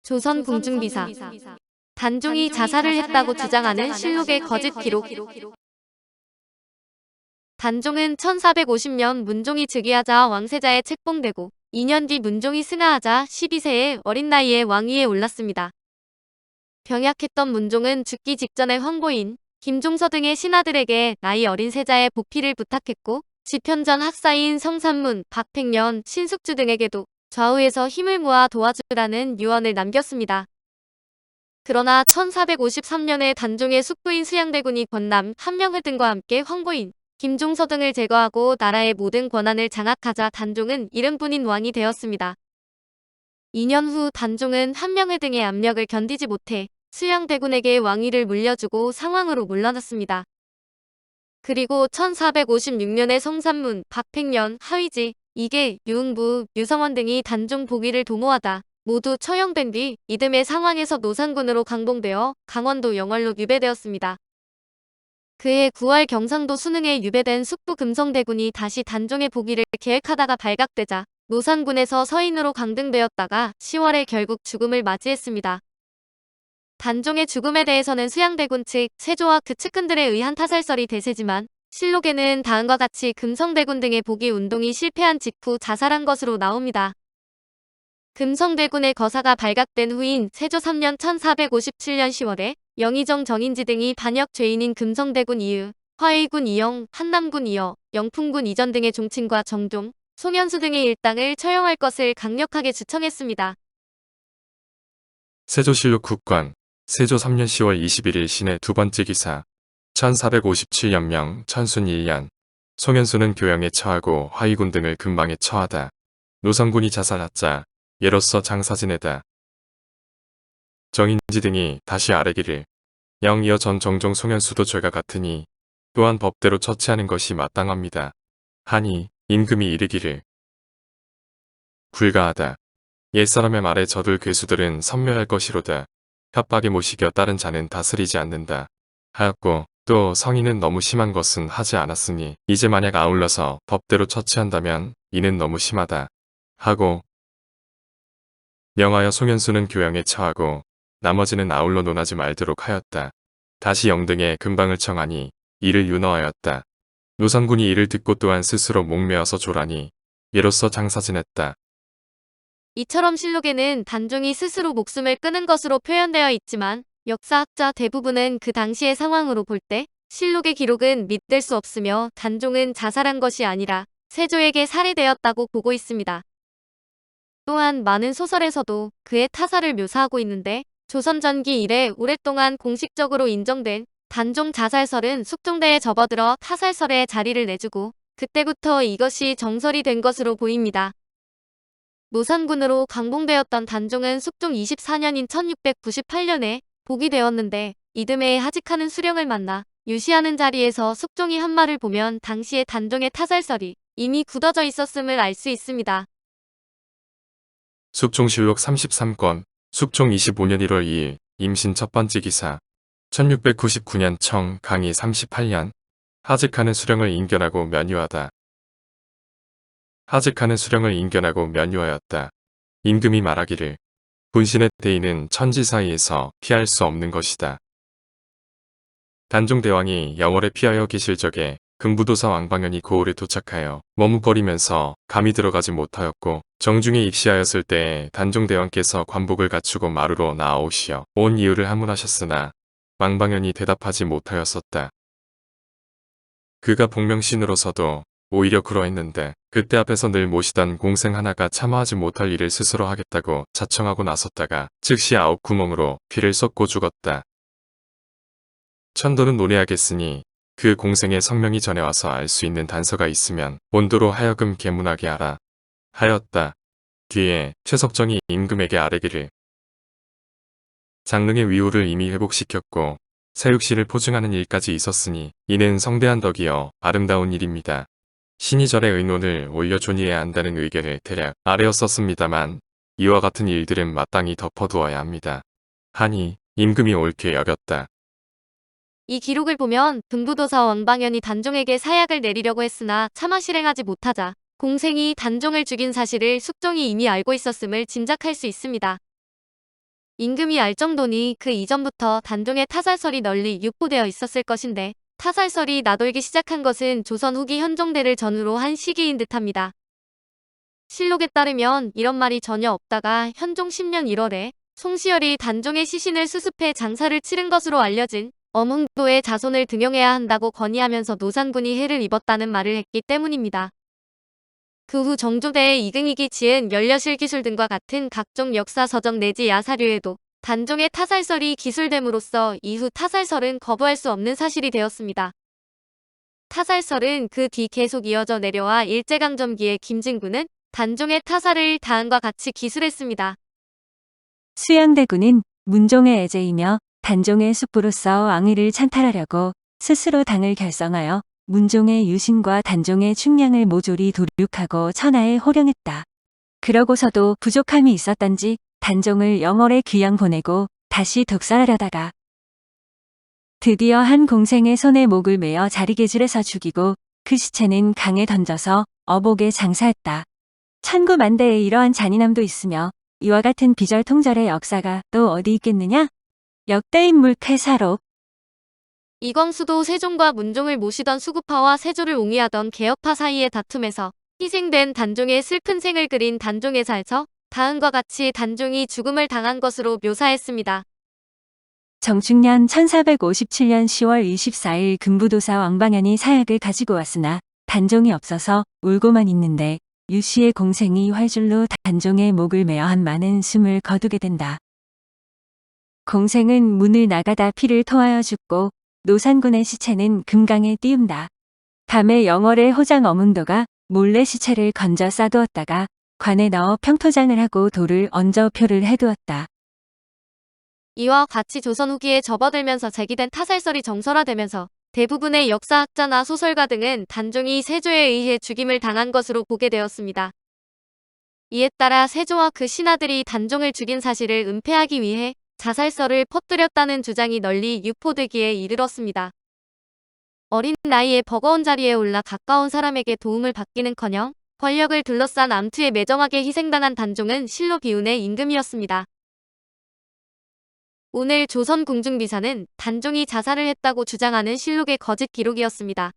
조선 궁중비사. 단종이 자살을 했다고 주장하는 실록의 거짓 기록. 단종은 1450년 문종이 즉위하자 왕세자에 책봉되고 2년 뒤 문종이 승하하자 12세의 어린 나이에 왕위에 올랐습니다. 병약했던 문종은 죽기 직전에 황보인, 김종서 등의 신하들에게 나이 어린 세자의 보필을 부탁했고 집현전 학사인 성산문, 박팽년, 신숙주 등에게도 좌우에서 힘을 모아 도와주라는 유언을 남겼습니다. 그러나 1453년에 단종의 숙부인 수양대군이 권남, 한명을 등과 함께 황보인, 김종서 등을 제거하고 나라의 모든 권한을 장악하자 단종은 이름뿐인 왕이 되었습니다. 2년 후 단종은 한명을 등의 압력을 견디지 못해 수양대군에게 왕위를 물려주고 상왕으로 물러났습니다. 그리고 1456년에 성산문, 박팽년, 하위지, 이계, 유흥부, 유성원 등이 단종 복위를 도모하다 모두 처형된 뒤 이듬해 상황에서 노산군으로 강봉되어 강원도 영월로 유배되었습니다. 그해 9월 경상도 순흥에 유배된 숙부 금성대군이 다시 단종의 복위를 계획하다가 발각되자 노산군에서 서인으로 강등되었다가 10월에 결국 죽음을 맞이했습니다. 단종의 죽음에 대해서는 수양대군 측, 세조와 그 측근들에 의한 타살설이 대세지만 실록에는 다음과 같이 금성대군 등의 복위 운동이 실패한 직후 자살한 것으로 나옵니다. 금성대군의 거사가 발각된 후인 세조 3년 1457년 10월에 영의정 정인지 등이 반역 죄인인 금성대군 이유, 화의군 이영, 한남군 이여, 영풍군 이전 등의 종친과 정종, 송현수 등의 일당을 처형할 것을 강력하게 주청했습니다. 세조실록 국관 세조 3년 10월 21일 신의 두 번째 기사 1457년명 천순 1년 송현수는 교양에 처하고 화의군 등을 금방에 처하다. 노성군이 자살하자 예로서 장사 지내다. 정인지 등이 다시 아뢰기를 영이어 전 정종 송현수도 죄가 같으니 또한 법대로 처치하는 것이 마땅합니다. 하니 임금이 이르기를 불가하다. 옛사람의 말에 젖을 괴수들은 섬멸할 것이로다. 협박에 못 이겨 다른 자는 다스리지 않는다. 하였고 또 성인은 너무 심한 것은 하지 않았으니 이제 만약 아울러서 법대로 처치한다면 이는 너무 심하다. 하고 명하여 송현수는 교양에 처하고 나머지는 아울러 논하지 말도록 하였다. 다시 영등에 금방을 청하니 이를 윤허하였다. 노성군이 이를 듣고 또한 스스로 목매어서 조라니 예로서 장사 지냈다. 이처럼 실록에는 단종이 스스로 목숨을 끊은 것으로 표현되어 있지만 역사학자 대부분은 그 당시의 상황으로 볼 때 실록의 기록은 믿을 수 없으며 단종은 자살한 것이 아니라 세조에게 살해되었다고 보고 있습니다. 또한 많은 소설에서도 그의 타살을 묘사하고 있는데 조선 전기 이래 오랫동안 공식적으로 인정된 단종 자살설은 숙종대에 접어들어 타살설에 자리를 내주고 그때부터 이것이 정설이 된 것으로 보입니다. 노산군으로 강봉되었던 단종은 숙종 24년인 1698년에 복위 되었는데 이듬해에 하직하는 수령을 만나 유시하는 자리에서 숙종이 한 말을 보면 당시의 단종의 타살설이 이미 굳어져 있었음을 알 수 있습니다. 숙종실록 33권 숙종 25년 1월 2일 임신 첫 번째 기사 1699년 청 강희 38년 하직하는 수령을 인견하고 면유하다. 하직하는 수령을 인견하고 면유하였다. 임금이 말하기를 본신의 대의는 천지 사이에서 피할 수 없는 것이다. 단종대왕이 영월에 피하여 계실 적에 금부도사 왕방연이 고을에 도착하여 머뭇거리면서 감이 들어가지 못하였고 정중에 입시하였을 때에 단종대왕께서 관복을 갖추고 마루로 나아오시어 온 이유를 하문하셨으나 왕방연이 대답하지 못하였었다. 그가 복명신으로서도 오히려 그러했는데 그때 앞에서 늘 모시던 공생 하나가 참아하지 못할 일을 스스로 하겠다고 자청하고 나섰다가 즉시 9구멍으로 피를 쏟고 죽었다. 천도는 논의하겠으니 그 공생의 성명이 전해와서 알 수 있는 단서가 있으면 온도로 하여금 계문하게 하라 하였다. 뒤에 최석정이 임금에게 아뢰기를 장릉의 위호를 이미 회복시켰고 사육시를 포증하는 일까지 있었으니 이는 성대한 덕이여 아름다운 일입니다. 신이 절의 의논을 올려 존의해야 한다는 의견을 대략 아뢰었었습니다만 이와 같은 일들은 마땅히 덮어두어야 합니다. 하니 임금이 옳게 여겼다. 이 기록을 보면 금부도사 왕방연이 단종에게 사약을 내리려고 했으나 차마 실행하지 못하자 공생이 단종을 죽인 사실을 숙종이 이미 알고 있었음을 짐작할 수 있습니다. 임금이 알 정도니 그 이전부터 단종의 타살설이 널리 유포되어 있었을 것인데 타살설이 나돌기 시작한 것은 조선 후기 현종대를 전후로 한 시기인 듯합니다. 실록에 따르면 이런 말이 전혀 없다가 현종 10년 1월에 송시열이 단종의 시신을 수습해 장사를 치른 것으로 알려진 엄흥도의 자손을 등용해야 한다고 건의하면서 노산군이 해를 입었다는 말을 했기 때문입니다. 그 후 정조대의 이근익이 지은 연려실 기술 등과 같은 각종 역사 서적 내지 야사료에도 단종의 타살설이 기술됨으로써 이후 타살설은 거부할 수 없는 사실이 되었습니다. 타살설은 그 뒤 계속 이어져 내려와 일제강점기에 김진구는 단종의 타살을 다음과 같이 기술했습니다. 수양대군은 문종의 애제이며 단종의 숙부로서 왕위를 찬탈하려고 스스로 당을 결성하여 문종의 유신과 단종의 충량을 모조리 도륙하고 천하에 호령했다. 그러고서도 부족함이 있었던지 단종을 영월에 귀양 보내고 다시 독살하려다가 드디어 한 공생의 손에 목을 매어 자리개질해서 죽이고 그 시체는 강에 던져서 어복에 장사했다. 천구만대에 이러한 잔인함도 있으며 이와 같은 비절통절의 역사가 또 어디 있겠느냐? 역대인물 쾌사록. 이광수도 세종과 문종을 모시던 수구파와 세조를 옹이하던 개혁파 사이의 다툼에서 희생된 단종의 슬픈 생을 그린 단종의사에서 다음과 같이 단종이 죽음을 당한 것으로 묘사했습니다. 정충년 1457년 10월 24일 금부도사 왕방연이 사약을 가지고 왔으나 단종이 없어서 울고만 있는데 유씨의 공생이 활줄로 단종의 목을 매어 한 많은 숨을 거두게 된다. 공생은 문을 나가다 피를 토하여 죽고 노산군의 시체는 금강에 띄운다. 밤에 영월의 호장 엄흥도가 몰래 시체를 건져 싸두었다가 관에 넣어 평토장을 하고 돌을 얹어 표를 해두었다. 이와 같이 조선 후기에 접어들면서 제기된 타살설이 정설화되면서 대부분의 역사학자나 소설가 등은 단종이 세조에 의해 죽임을 당한 것으로 보게 되었습니다. 이에 따라 세조와 그 신하들이 단종을 죽인 사실을 은폐하기 위해 자살설을 퍼뜨렸다는 주장이 널리 유포되기에 이르렀습니다. 어린 나이에 버거운 자리에 올라 가까운 사람에게 도움을 받기는커녕 권력을 둘러싼 암투에 매정하게 희생당한 단종은 실로 비운의 임금이었습니다. 오늘 조선 궁중비사는 단종이 자살을 했다고 주장하는 실록의 거짓 기록이었습니다.